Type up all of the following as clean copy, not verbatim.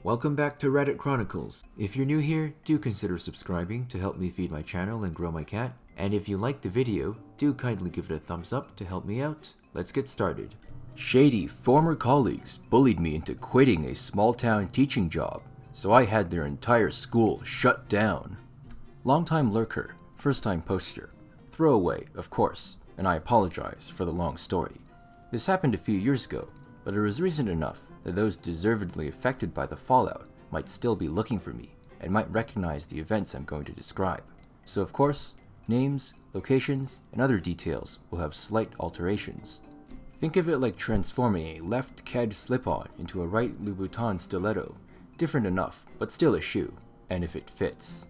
Welcome back to Reddit Chronicles. If you're new here, do consider subscribing to help me feed my channel and grow my cat. And if you liked the video, do kindly give it a thumbs up to help me out. Let's get started. Shady former colleagues bullied me into quitting a small-town teaching job, so I had their entire school shut down. Longtime lurker, first-time poster. Throwaway, of course, and I apologize for the long story. This happened a few years ago, but it was recent enough that those deservedly affected by the fallout might still be looking for me and might recognize the events I'm going to describe. So of course, names, locations, and other details will have slight alterations. Think of it like transforming a left Ked slip-on into a right Louboutin stiletto. Different enough, but still a shoe, and if it fits.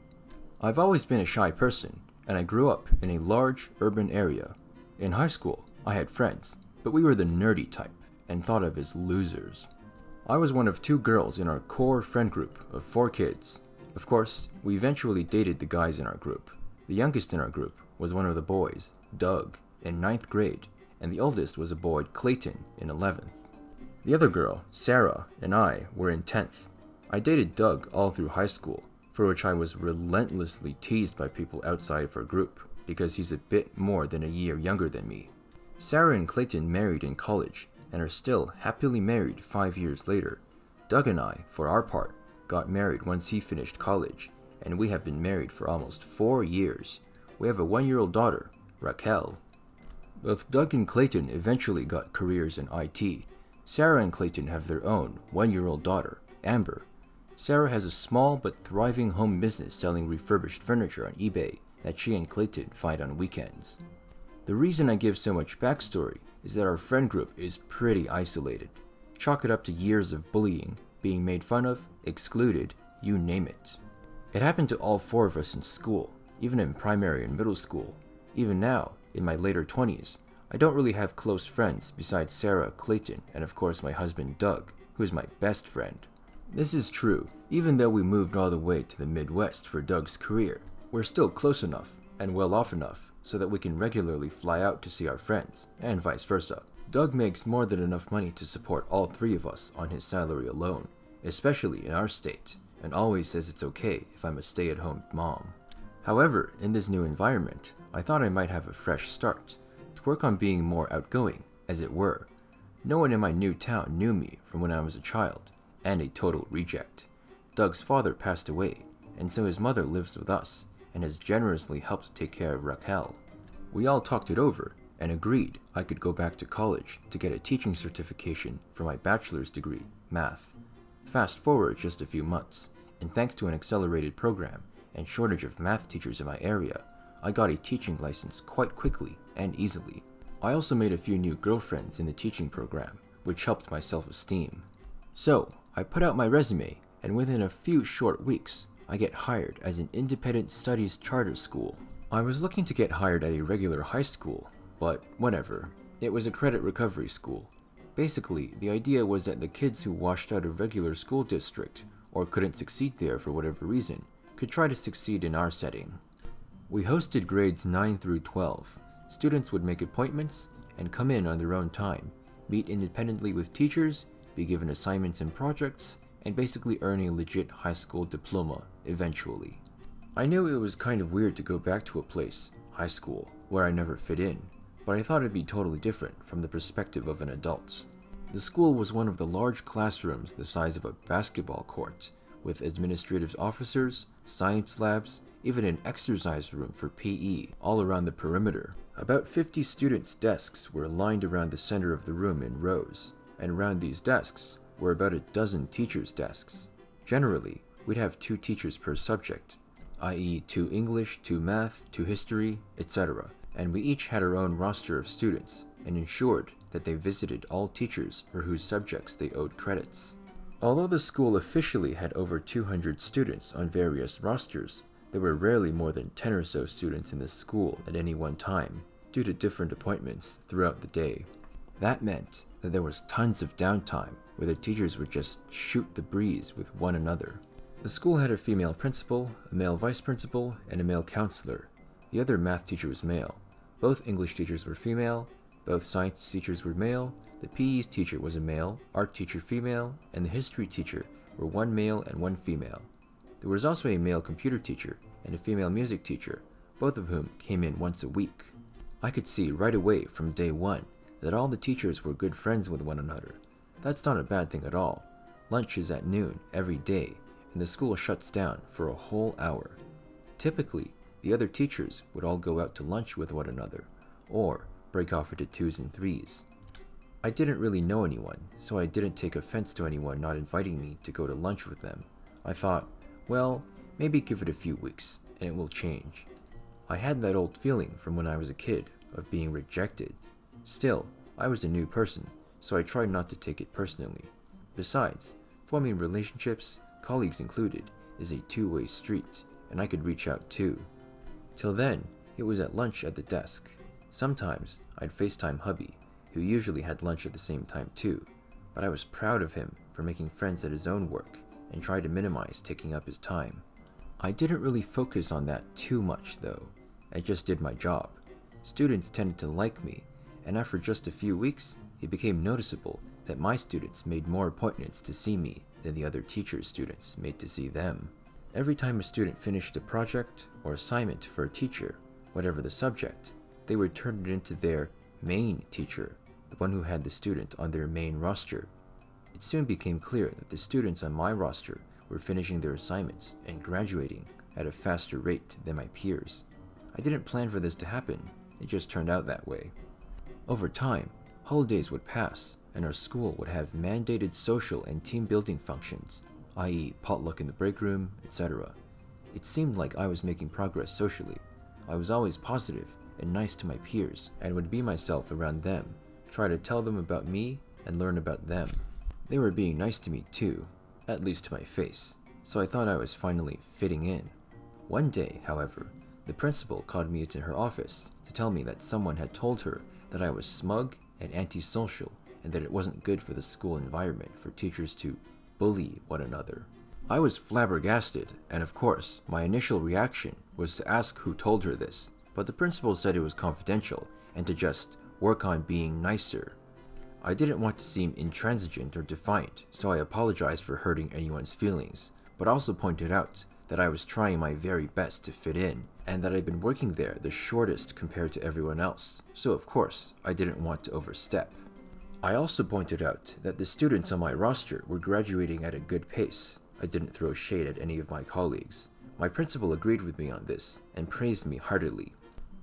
I've always been a shy person, and I grew up in a large urban area. In high school, I had friends, but we were the nerdy type and thought of as losers. I was one of 2 girls in our core friend group of 4 kids. Of course, we eventually dated the guys in our group. The youngest in our group was one of the boys, Doug, in 9th grade, and the oldest was a boy, Clayton, in 11th. The other girl, Sarah, and I were in 10th. I dated Doug all through high school, for which I was relentlessly teased by people outside of our group, because he's a bit more than a year younger than me. Sarah and Clayton married in college, and are still happily married 5 years later. Doug and I, for our part, got married once he finished college, and we have been married for almost 4 years. We have a 1-year-old daughter, Raquel. Both Doug and Clayton eventually got careers in IT. Sarah and Clayton have their own 1-year-old daughter, Amber. Sarah has a small but thriving home business selling refurbished furniture on eBay that she and Clayton find on weekends. The reason I give so much backstory is that our friend group is pretty isolated. Chalk it up to years of bullying, being made fun of, excluded, you name it. It happened to all 4 of us in school, even in primary and middle school. Even now, in my later 20s, I don't really have close friends besides Sarah, Clayton, and of course my husband Doug, who is my best friend. This is true, even though we moved all the way to the Midwest for Doug's career. We're still close enough and well off enough so that we can regularly fly out to see our friends, and vice versa. Doug makes more than enough money to support all 3 of us on his salary alone, especially in our state, and always says it's okay if I'm a stay-at-home mom. However, in this new environment, I thought I might have a fresh start, to work on being more outgoing, as it were. No one in my new town knew me from when I was a child, and a total reject. Doug's father passed away, and so his mother lives with us, and has generously helped take care of Raquel. We all talked it over and agreed I could go back to college to get a teaching certification for my bachelor's degree, math. Fast forward just a few months, and thanks to an accelerated program and shortage of math teachers in my area, I got a teaching license quite quickly and easily. I also made a few new girlfriends in the teaching program, which helped my self-esteem. So, I put out my resume, and within a few short weeks, I get hired as an independent studies charter school. I was looking to get hired at a regular high school, but whatever. It was a credit recovery school. Basically, the idea was that the kids who washed out of regular school district, or couldn't succeed there for whatever reason, could try to succeed in our setting. We hosted grades 9 through 12. Students would make appointments and come in on their own time, meet independently with teachers, be given assignments and projects, and basically earn a legit high school diploma eventually. I knew it was kind of weird to go back to a place, high school, where I never fit in, but I thought it'd be totally different from the perspective of an adult. The school was one of the large classrooms the size of a basketball court, with administrative officers, science labs, even an exercise room for PE all around the perimeter. About 50 students' desks were lined around the center of the room in rows, and around these desks were about a dozen teachers' desks. Generally, we'd have 2 teachers per subject, i.e. 2 English, 2 math, 2 history, etc., and we each had our own roster of students and ensured that they visited all teachers for whose subjects they owed credits. Although the school officially had over 200 students on various rosters, there were rarely more than 10 or so students in the school at any one time, due to different appointments throughout the day. That meant that there was tons of downtime where the teachers would just shoot the breeze with one another. The school had a female principal, a male vice principal, and a male counselor. The other math teacher was male. Both English teachers were female, both science teachers were male, the PE teacher was a male, art teacher female, and the history teacher were one male and one female. There was also a male computer teacher and a female music teacher, both of whom came in once a week. I could see right away from day one that all the teachers were good friends with one another. That's not a bad thing at all. Lunch is at noon every day, and the school shuts down for a whole hour. Typically, the other teachers would all go out to lunch with one another, or break off into twos and threes. I didn't really know anyone, so I didn't take offense to anyone not inviting me to go to lunch with them. I thought, well, maybe give it a few weeks, and it will change. I had that old feeling from when I was a kid, of being rejected. Still, I was a new person, so I tried not to take it personally. Besides, forming relationships, colleagues included, is a two-way street, and I could reach out too. Till then, it was at lunch at the desk. Sometimes, I'd FaceTime hubby, who usually had lunch at the same time too, but I was proud of him for making friends at his own work, and tried to minimize taking up his time. I didn't really focus on that too much though. I just did my job. Students tended to like me, and after just a few weeks, it became noticeable that my students made more appointments to see me than the other teachers' students made to see them. Every time a student finished a project or assignment for a teacher, whatever the subject, they would turn it into their main teacher, the one who had the student on their main roster. It soon became clear that the students on my roster were finishing their assignments and graduating at a faster rate than my peers. I didn't plan for this to happen, it just turned out that way. Over time, holidays would pass, and our school would have mandated social and team building functions, i.e. potluck in the break room, etc. It seemed like I was making progress socially. I was always positive and nice to my peers, and would be myself around them, try to tell them about me and learn about them. They were being nice to me too, at least to my face, so I thought I was finally fitting in. One day, however, the principal called me into her office to tell me that someone had told her that I was smug and antisocial, and that it wasn't good for the school environment for teachers to bully one another. I was flabbergasted, and of course, my initial reaction was to ask who told her this, but the principal said it was confidential and to just work on being nicer. I didn't want to seem intransigent or defiant, so I apologized for hurting anyone's feelings, but also pointed out that I was trying my very best to fit in, and that I'd been working there the shortest compared to everyone else, so of course, I didn't want to overstep. I also pointed out that the students on my roster were graduating at a good pace. I didn't throw shade at any of my colleagues. My principal agreed with me on this, and praised me heartily.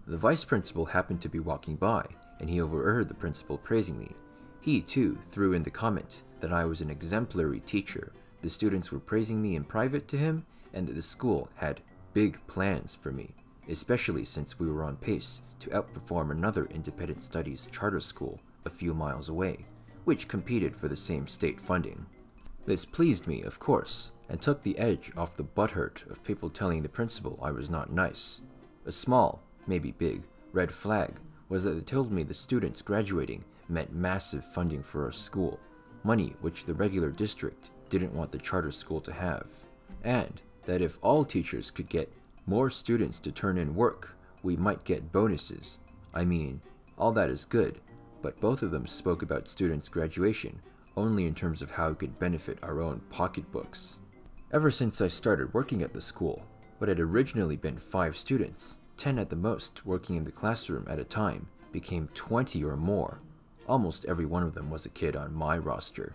The vice principal happened to be walking by, and he overheard the principal praising me. He, too, threw in the comment that I was an exemplary teacher. The students were praising me in private to him, and that the school had big plans for me, especially since we were on pace to outperform another independent studies charter school a few miles away, which competed for the same state funding. This pleased me, of course, and took the edge off the butthurt of people telling the principal I was not nice. A small, maybe big, red flag was that they told me the students graduating meant massive funding for our school, money which the regular district didn't want the charter school to have, and that if all teachers could get more students to turn in work, we might get bonuses. I mean, all that is good, but both of them spoke about students' graduation only in terms of how it could benefit our own pocketbooks. Ever since I started working at the school, what had originally been 5 students, 10 at the most working in the classroom at a time, became 20 or more. Almost every one of them was a kid on my roster.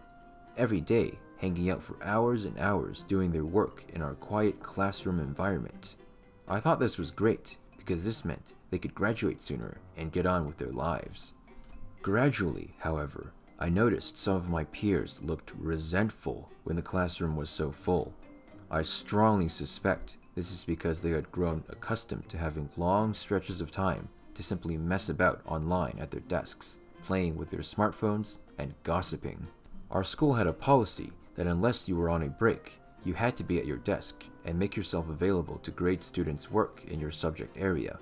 Every day, hanging out for hours and hours doing their work in our quiet classroom environment. I thought this was great because this meant they could graduate sooner and get on with their lives. Gradually, however, I noticed some of my peers looked resentful when the classroom was so full. I strongly suspect this is because they had grown accustomed to having long stretches of time to simply mess about online at their desks, playing with their smartphones and gossiping. Our school had a policy that unless you were on a break, you had to be at your desk and make yourself available to grade students' work in your subject area.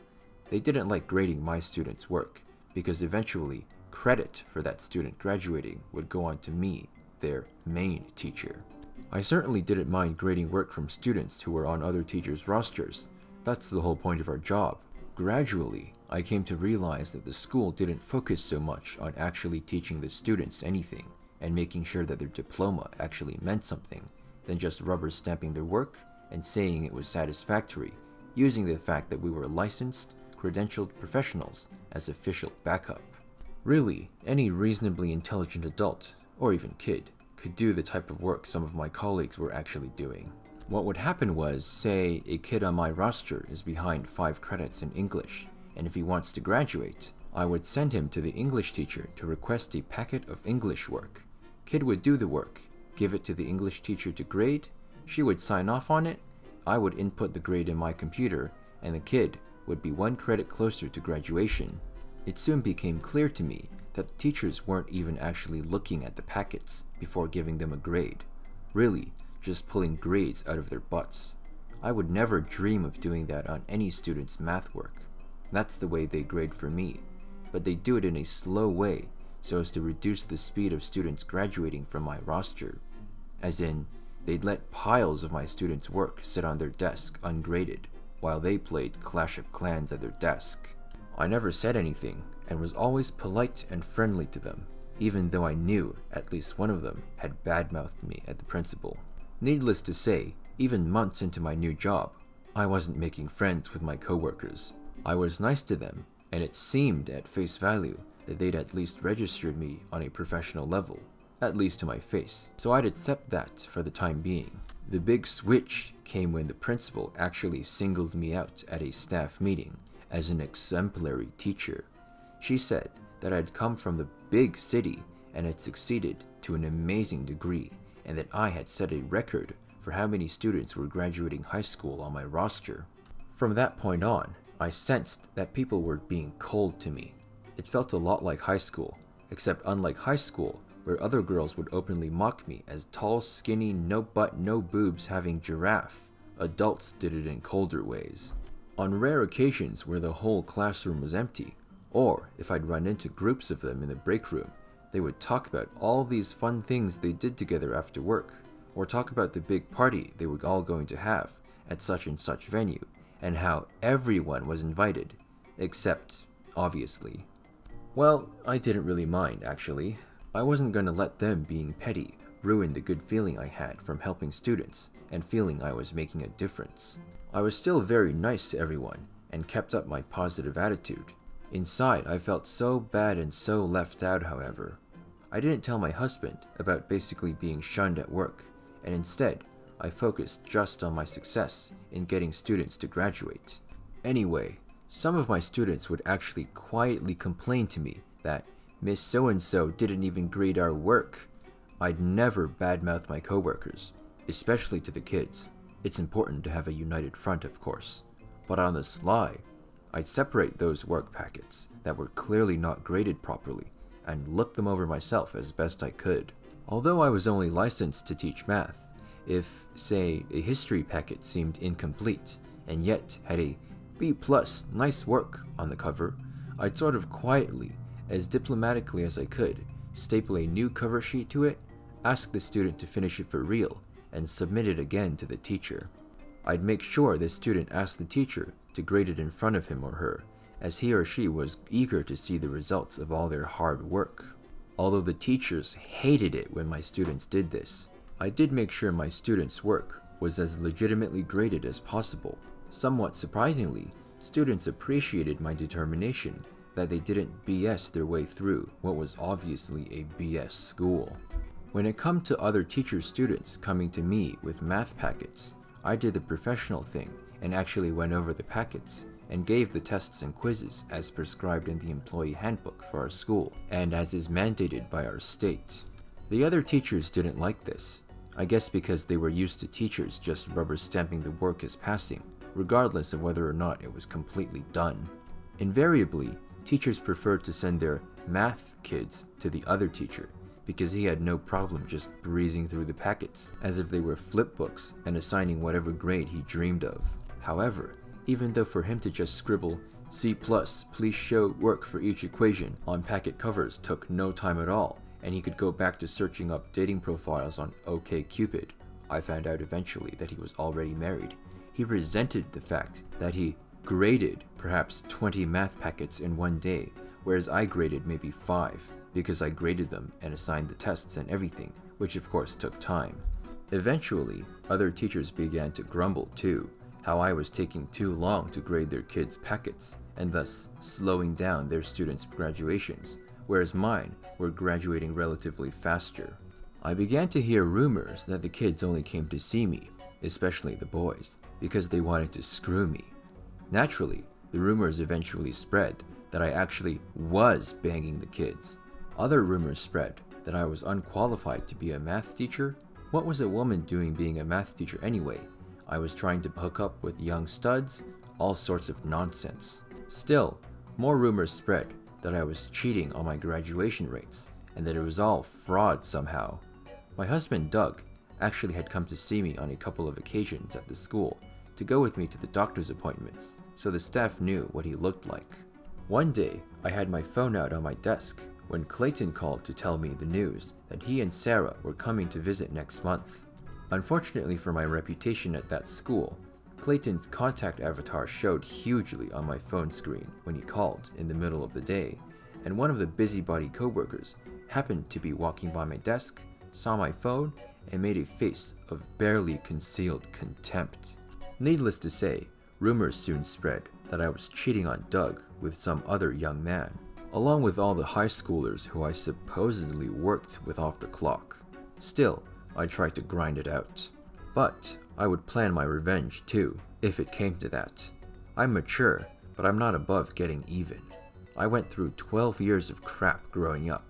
They didn't like grading my students' work because eventually credit for that student graduating would go on to me, their main teacher. I certainly didn't mind grading work from students who were on other teachers' rosters. That's the whole point of our job. Gradually, I came to realize that the school didn't focus so much on actually teaching the students anything and making sure that their diploma actually meant something, than just rubber stamping their work and saying it was satisfactory, using the fact that we were licensed, credentialed professionals as official backup. Really, any reasonably intelligent adult, or even kid, could do the type of work some of my colleagues were actually doing. What would happen was, say, a kid on my roster is behind 5 credits in English, and if he wants to graduate, I would send him to the English teacher to request a packet of English work. Kid would do the work, give it to the English teacher to grade, she would sign off on it, I would input the grade in my computer, and the kid would be 1 credit closer to graduation. It soon became clear to me that the teachers weren't even actually looking at the packets before giving them a grade. Really, just pulling grades out of their butts. I would never dream of doing that on any student's math work. That's the way they grade for me, but they do it in a slow way so as to reduce the speed of students graduating from my roster. As in, they'd let piles of my students' work sit on their desk ungraded while they played Clash of Clans at their desk. I never said anything and was always polite and friendly to them, even though I knew at least one of them had badmouthed me at the principal. Needless to say, even months into my new job, I wasn't making friends with my coworkers. I was nice to them, and it seemed at face value that they'd at least registered me on a professional level, at least to my face, so I'd accept that for the time being. The big switch came when the principal actually singled me out at a staff meeting as an exemplary teacher. She said that I'd come from the big city and had succeeded to an amazing degree, and that I had set a record for how many students were graduating high school on my roster. From that point on, I sensed that people were being cold to me. It felt a lot like high school, except unlike high school, where other girls would openly mock me as tall, skinny, no butt, no boobs having giraffe, adults did it in colder ways. On rare occasions where the whole classroom was empty, or if I'd run into groups of them in the break room, they would talk about all these fun things they did together after work, or talk about the big party they were all going to have at such and such venue, and how everyone was invited, except, obviously. Well, I didn't really mind, actually. I wasn't going to let them being petty ruin the good feeling I had from helping students and feeling I was making a difference. I was still very nice to everyone and kept up my positive attitude. Inside, I felt so bad and so left out, however. I didn't tell my husband about basically being shunned at work, and instead, I focused just on my success in getting students to graduate. Anyway, some of my students would actually quietly complain to me that Miss So-and-so didn't even grade our work. I'd never badmouth my coworkers, especially to the kids. It's important to have a united front, of course. But on the sly, I'd separate those work packets that were clearly not graded properly and look them over myself as best I could. Although I was only licensed to teach math, if, say, a history packet seemed incomplete and yet had a B+, nice work on the cover, I'd sort of quietly, as diplomatically as I could, staple a new cover sheet to it, ask the student to finish it for real, and submit it again to the teacher. I'd make sure the student asked the teacher to grade it in front of him or her, as he or she was eager to see the results of all their hard work. Although the teachers hated it when my students did this, I did make sure my students' work was as legitimately graded as possible. Somewhat surprisingly, students appreciated my determination that they didn't BS their way through what was obviously a BS school. When it come to other teachers' students coming to me with math packets, I did the professional thing and actually went over the packets and gave the tests and quizzes as prescribed in the employee handbook for our school and as is mandated by our state. The other teachers didn't like this, I guess because they were used to teachers just rubber stamping the work as passing, regardless of whether or not it was completely done. Invariably, teachers preferred to send their math kids to the other teacher because he had no problem just breezing through the packets as if they were flip books and assigning whatever grade he dreamed of. However, even though for him to just scribble C+, please show work for each equation on packet covers took no time at all, and he could go back to searching up dating profiles on OkCupid, I found out eventually that he was already married. He resented the fact that he graded perhaps 20 math packets in one day, whereas I graded maybe 5, because I graded them and assigned the tests and everything, which of course took time. Eventually, other teachers began to grumble too, how I was taking too long to grade their kids' packets, and thus slowing down their students' graduations, whereas mine were graduating relatively faster. I began to hear rumors that the kids only came to see me, especially the boys, because they wanted to screw me. Naturally, the rumors eventually spread that I actually was banging the kids. Other rumors spread that I was unqualified to be a math teacher. What was a woman doing being a math teacher anyway? I was trying to hook up with young studs, all sorts of nonsense. Still, more rumors spread that I was cheating on my graduation rates and that it was all fraud somehow. My husband Doug actually had come to see me on a couple of occasions at the school to go with me to the doctor's appointments, so the staff knew what he looked like. One day, I had my phone out on my desk when Clayton called to tell me the news that he and Sarah were coming to visit next month. Unfortunately for my reputation at that school, Clayton's contact avatar showed hugely on my phone screen when he called in the middle of the day, and one of the busybody coworkers happened to be walking by my desk, saw my phone, and made a face of barely concealed contempt. Needless to say, rumors soon spread that I was cheating on Doug with some other young man, along with all the high schoolers who I supposedly worked with off the clock. Still, I tried to grind it out. But I would plan my revenge too, if it came to that. I'm mature, but I'm not above getting even. I went through 12 years of crap growing up.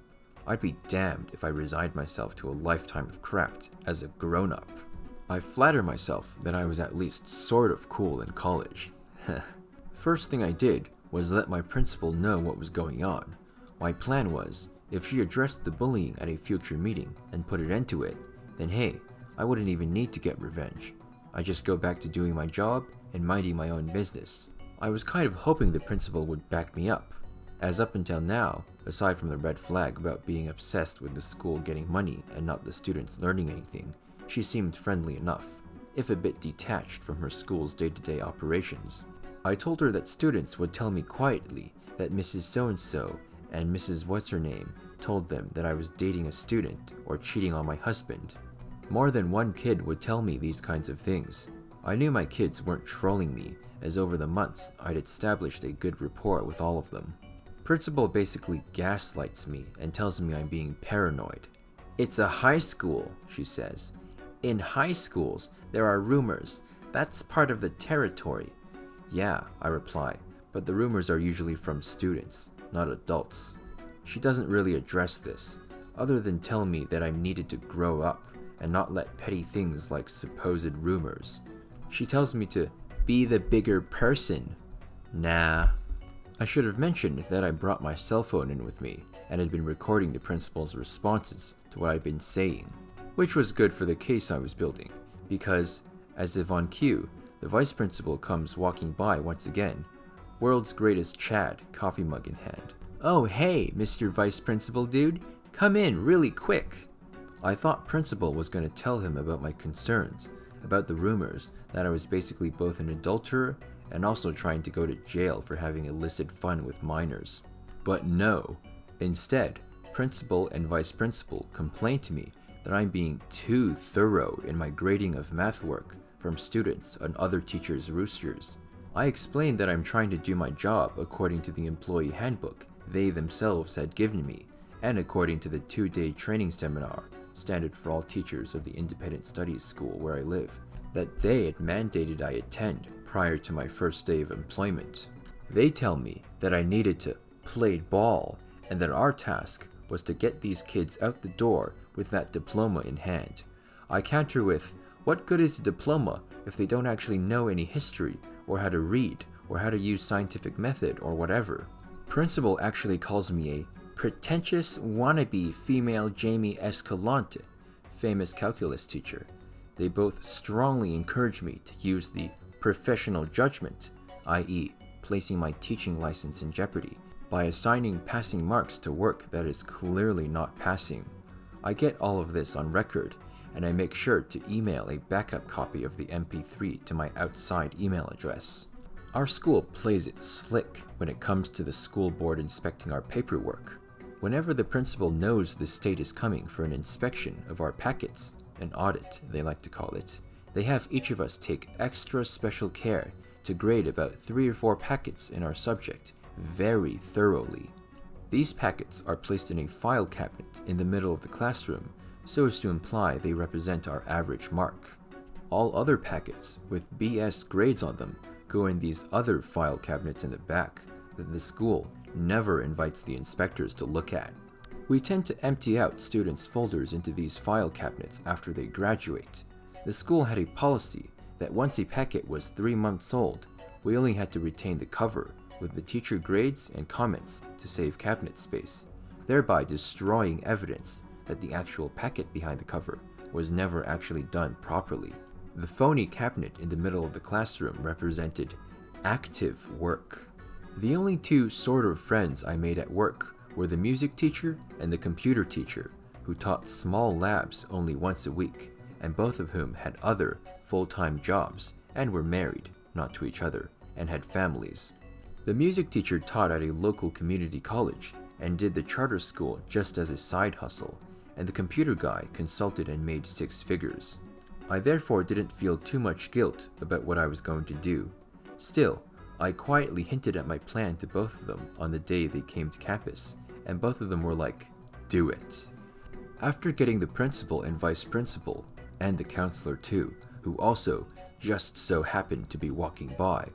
I'd be damned if I resigned myself to a lifetime of crap as a grown-up. I flatter myself that I was at least sort of cool in college. First thing I did was let my principal know what was going on. My plan was, if she addressed the bullying at a future meeting and put an end to it, then hey, I wouldn't even need to get revenge. I'd just go back to doing my job and minding my own business. I was kind of hoping the principal would back me up, as up until now, aside from the red flag about being obsessed with the school getting money and not the students learning anything, she seemed friendly enough, if a bit detached from her school's day-to-day operations. I told her that students would tell me quietly that Mrs. So-and-so and Mrs. What's-her-name told them that I was dating a student or cheating on my husband. More than one kid would tell me these kinds of things. I knew my kids weren't trolling me, as over the months I'd established a good rapport with all of them. Principal basically gaslights me and tells me I'm being paranoid. "It's a high school," she says. "In high schools, there are rumors. That's part of the territory." "Yeah," I reply, "but the rumors are usually from students, not adults." She doesn't really address this, other than tell me that I'm needed to grow up and not let petty things like supposed rumors. She tells me to be the bigger person. Nah. I should have mentioned that I brought my cell phone in with me and had been recording the principal's responses to what I'd been saying, which was good for the case I was building, because, as if on cue, the vice principal comes walking by once again, world's greatest Chad, coffee mug in hand. "Oh hey, Mr. Vice Principal dude, come in really quick." I thought principal was going to tell him about my concerns, about the rumors that I was basically both an adulterer and also trying to go to jail for having illicit fun with minors. But no. Instead, principal and vice principal complained to me that I'm being too thorough in my grading of math work from students and other teachers' roosters. I explained that I'm trying to do my job according to the employee handbook they themselves had given me, and according to the 2-day training seminar, standard for all teachers of the independent studies school where I live, that they had mandated I attend prior to my first day of employment. They tell me that I needed to play ball and that our task was to get these kids out the door with that diploma in hand. I counter with, what good is a diploma if they don't actually know any history or how to read or how to use scientific method or whatever? Principal actually calls me a pretentious wannabe female Jamie Escalante, famous calculus teacher. They both strongly encourage me to use the professional judgment, i.e. placing my teaching license in jeopardy, by assigning passing marks to work that is clearly not passing. I get all of this on record, and I make sure to email a backup copy of the MP3 to my outside email address. Our school plays it slick when it comes to the school board inspecting our paperwork. Whenever the principal knows the state is coming for an inspection of our packets, an audit they like to call it, they have each of us take extra special care to grade about 3 or 4 packets in our subject very thoroughly. These packets are placed in a file cabinet in the middle of the classroom so as to imply they represent our average mark. All other packets with BS grades on them go in these other file cabinets in the back that the school never invites the inspectors to look at. We tend to empty out students' folders into these file cabinets after they graduate. The school had a policy that once a packet was 3 months old, we only had to retain the cover with the teacher grades and comments to save cabinet space, thereby destroying evidence that the actual packet behind the cover was never actually done properly. The phony cabinet in the middle of the classroom represented active work. The only 2 sort of friends I made at work were the music teacher and the computer teacher, who taught small labs only once a week, and both of whom had other full-time jobs and were married, not to each other, and had families. The music teacher taught at a local community college and did the charter school just as a side hustle, and the computer guy consulted and made 6 figures. I therefore didn't feel too much guilt about what I was going to do. Still, I quietly hinted at my plan to both of them on the day they came to campus, and both of them were like, "Do it." After getting the principal and vice principal, and the counselor too, who also just so happened to be walking by,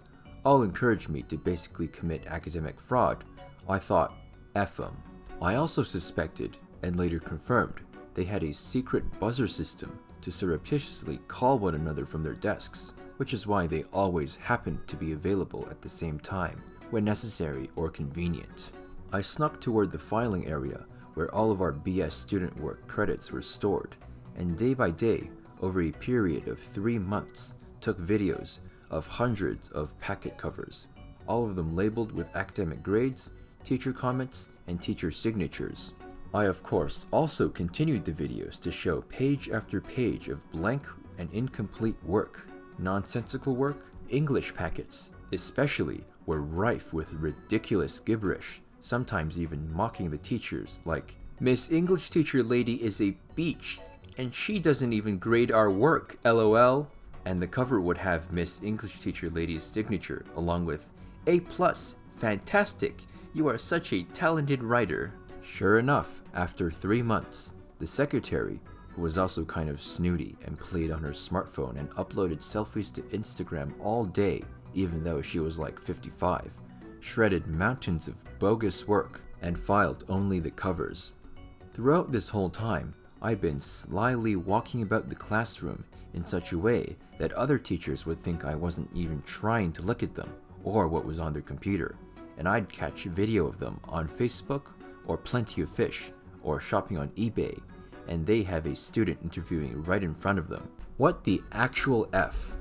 all encouraged me to basically commit academic fraud, I thought, F them. I also suspected, and later confirmed, they had a secret buzzer system to surreptitiously call one another from their desks, which is why they always happened to be available at the same time, when necessary or convenient. I snuck toward the filing area where all of our BS student work credits were stored, and day by day, over a period of 3 months, took videos of hundreds of packet covers, all of them labeled with academic grades, teacher comments, and teacher signatures. I of course also continued the videos to show page after page of blank and incomplete work. Nonsensical work, English packets, especially, were rife with ridiculous gibberish, sometimes even mocking the teachers like, "Miss English teacher lady is a beach, and she doesn't even grade our work, lol." And the cover would have Miss English teacher lady's signature along with, "A+, fantastic, you are such a talented writer." Sure enough, after 3 months, the secretary, who was also kind of snooty and played on her smartphone and uploaded selfies to Instagram all day, even though she was like 55, shredded mountains of bogus work and filed only the covers. Throughout this whole time, I'd been slyly walking about the classroom in such a way that other teachers would think I wasn't even trying to look at them or what was on their computer, and I'd catch video of them on Facebook or Plenty of Fish or shopping on eBay, and they have a student interviewing right in front of them. What the actual F?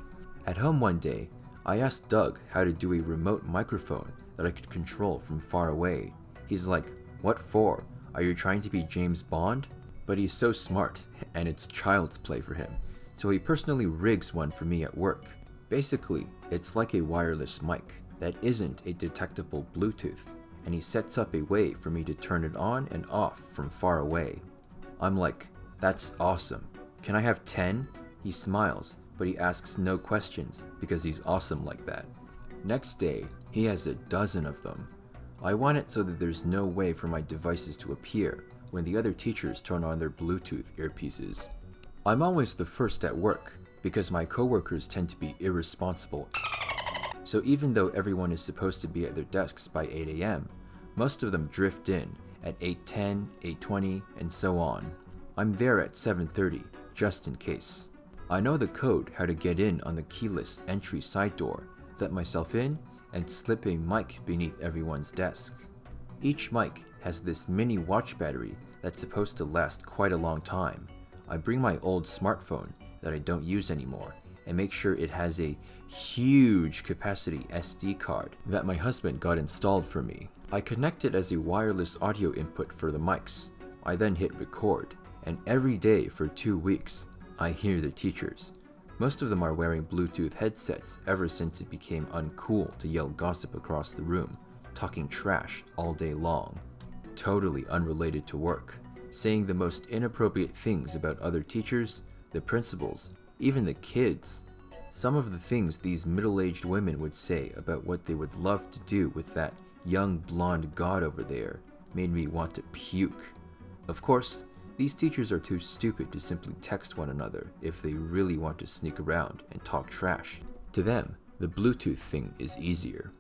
At home one day, I asked Doug how to do a remote microphone that I could control from far away. He's like, "What for? Are you trying to be James Bond?" But he's so smart, and it's child's play for him, so he personally rigs one for me at work. Basically, it's like a wireless mic that isn't a detectable Bluetooth, and he sets up a way for me to turn it on and off from far away. I'm like, "That's awesome. Can I have 10? He smiles, but he asks no questions because he's awesome like that. Next day, he has a dozen of them. I want it so that there's no way for my devices to appear when the other teachers turn on their Bluetooth earpieces. I'm always the first at work because my coworkers tend to be irresponsible. So even though everyone is supposed to be at their desks by 8 a.m., most of them drift in at 8:10, 8:20, and so on. I'm there at 7:30, just in case. I know the code how to get in on the keyless entry side door, let myself in, and slip a mic beneath everyone's desk. Each mic has this mini watch battery that's supposed to last quite a long time. I bring my old smartphone that I don't use anymore and make sure it has a huge capacity SD card that my husband got installed for me. I connect it as a wireless audio input for the mics. I then hit record, and every day for 2 weeks, I hear the teachers. Most of them are wearing Bluetooth headsets ever since it became uncool to yell gossip across the room, talking trash all day long. Totally unrelated to work, saying the most inappropriate things about other teachers, the principals, even the kids. Some of the things these middle-aged women would say about what they would love to do with that young blonde god over there made me want to puke. Of course, these teachers are too stupid to simply text one another if they really want to sneak around and talk trash. To them, the Bluetooth thing is easier.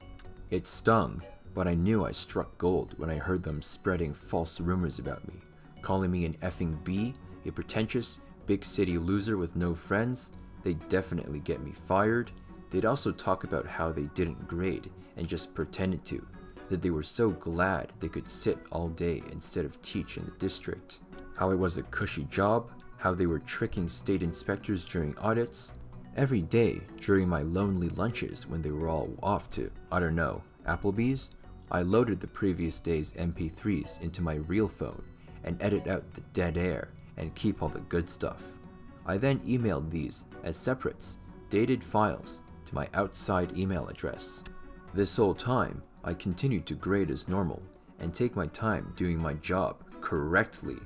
It stung, but I knew I struck gold when I heard them spreading false rumors about me, calling me an effing B, a pretentious, big city loser with no friends. They'd definitely get me fired. They'd also talk about how they didn't grade and just pretended to, that they were so glad they could sit all day instead of teach in the district, how it was a cushy job, how they were tricking state inspectors during audits. Every day during my lonely lunches when they were all off to, I don't know, Applebee's, I loaded the previous day's MP3s into my real phone and edit out the dead air and keep all the good stuff. I then emailed these as separates, dated files to my outside email address. This whole time, I continued to grade as normal and take my time doing my job correctly.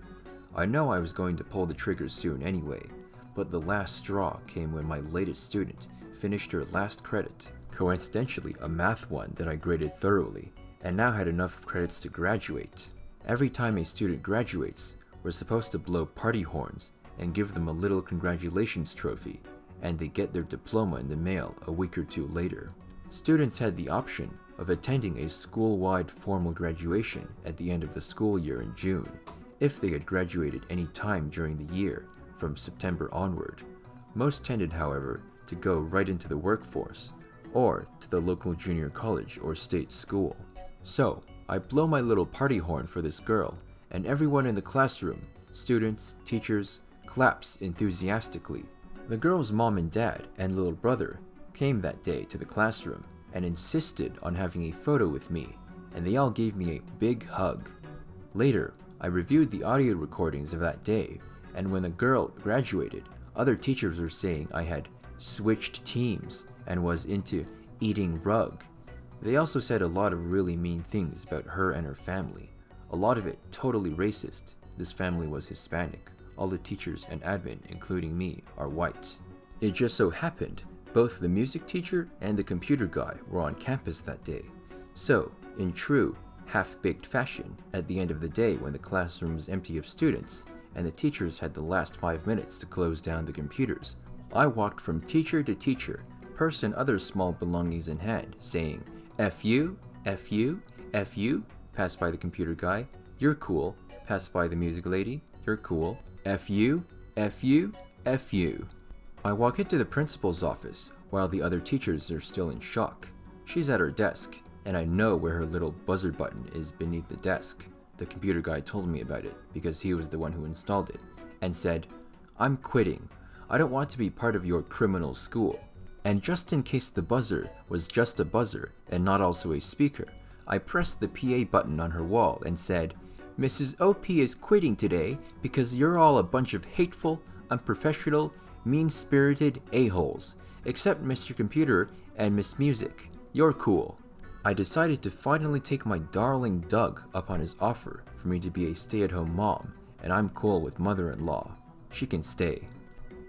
I know I was going to pull the trigger soon anyway, but the last straw came when my latest student finished her last credit, coincidentally a math one that I graded thoroughly, and now had enough credits to graduate. Every time a student graduates, we're supposed to blow party horns and give them a little congratulations trophy, and they get their diploma in the mail a week or two later. Students had the option of attending a school-wide formal graduation at the end of the school year in June, if they had graduated any time during the year from September onward. Most tended, however, to go right into the workforce, or to the local junior college or state school. So, I blow my little party horn for this girl, and everyone in the classroom, students, teachers, claps enthusiastically. The girl's mom and dad and little brother came that day to the classroom and insisted on having a photo with me, and they all gave me a big hug. Later, I reviewed the audio recordings of that day, and when the girl graduated, other teachers were saying I had switched teams and was into eating rug. They also said a lot of really mean things about her and her family, a lot of it totally racist. This family was Hispanic. All the teachers and admin, including me, are white. It just so happened both the music teacher and the computer guy were on campus that day. So, in true half-baked fashion, at the end of the day when the classroom was empty of students and the teachers had the last 5 minutes to close down the computers, I walked from teacher to teacher, purse and other small belongings in hand, saying, F you, F you, F you, passed by the computer guy, you're cool, passed by the music lady, you're cool, F you, F you, F you. I walk into the principal's office while the other teachers are still in shock. She's at her desk, and I know where her little buzzer button is beneath the desk. The computer guy told me about it because he was the one who installed it, and said, I'm quitting. I don't want to be part of your criminal school. And just in case the buzzer was just a buzzer and not also a speaker, I pressed the PA button on her wall and said, Mrs. OP is quitting today because you're all a bunch of hateful, unprofessional, mean-spirited a-holes, except Mr. Computer and Miss Music. You're cool. I decided to finally take my darling Doug up on his offer for me to be a stay-at-home mom, and I'm cool with mother-in-law. She can stay.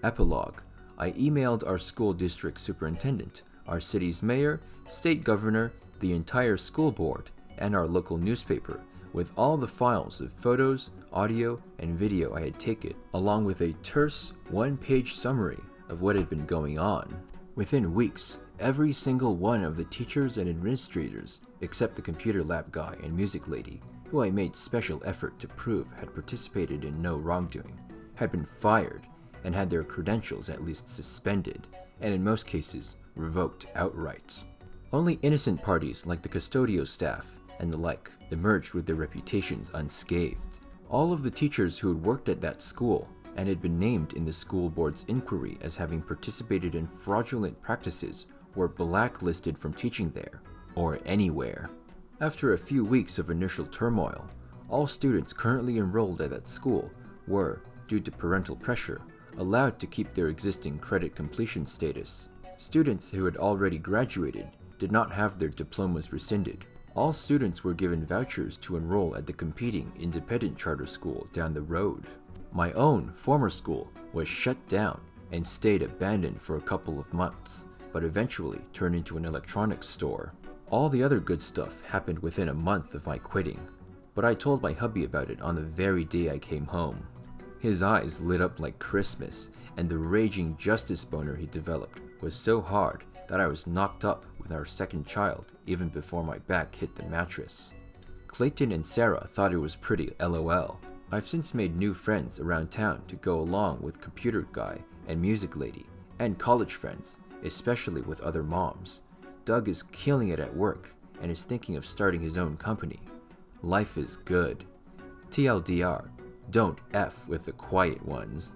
Epilogue. I emailed our school district superintendent, our city's mayor, state governor, the entire school board, and our local newspaper, with all the files of photos, audio, and video I had taken, along with a terse, one-page summary of what had been going on. Within weeks, every single one of the teachers and administrators, except the computer lab guy and music lady, who I made special effort to prove had participated in no wrongdoing, had been fired and had their credentials at least suspended, and in most cases, revoked outright. Only innocent parties like the custodial staff and the like emerged with their reputations unscathed. All of the teachers who had worked at that school and had been named in the school board's inquiry as having participated in fraudulent practices were blacklisted from teaching there, or anywhere. After a few weeks of initial turmoil, all students currently enrolled at that school were, due to parental pressure, allowed to keep their existing credit completion status. Students who had already graduated did not have their diplomas rescinded. All students were given vouchers to enroll at the competing independent charter school down the road. My own former school was shut down and stayed abandoned for a couple of months, but eventually turned into an electronics store. All the other good stuff happened within a month of my quitting, but I told my hubby about it on the very day I came home. His eyes lit up like Christmas, and the raging justice boner he developed was so hard that I was knocked up with our second child even before my back hit the mattress. Clayton and Sarah thought it was pretty LOL. I've since made new friends around town to go along with computer guy and music lady, and college friends, especially with other moms. Doug is killing it at work and is thinking of starting his own company. Life is good. TLDR, don't F with the quiet ones.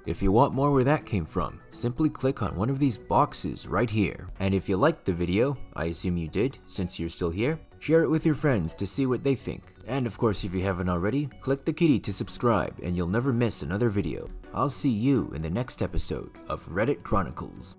If you want more where that came from, simply click on one of these boxes right here. And if you liked the video, I assume you did since you're still here, share it with your friends to see what they think. And of course, if you haven't already, click the kitty to subscribe and you'll never miss another video. I'll see you in the next episode of Reddit Chronicles.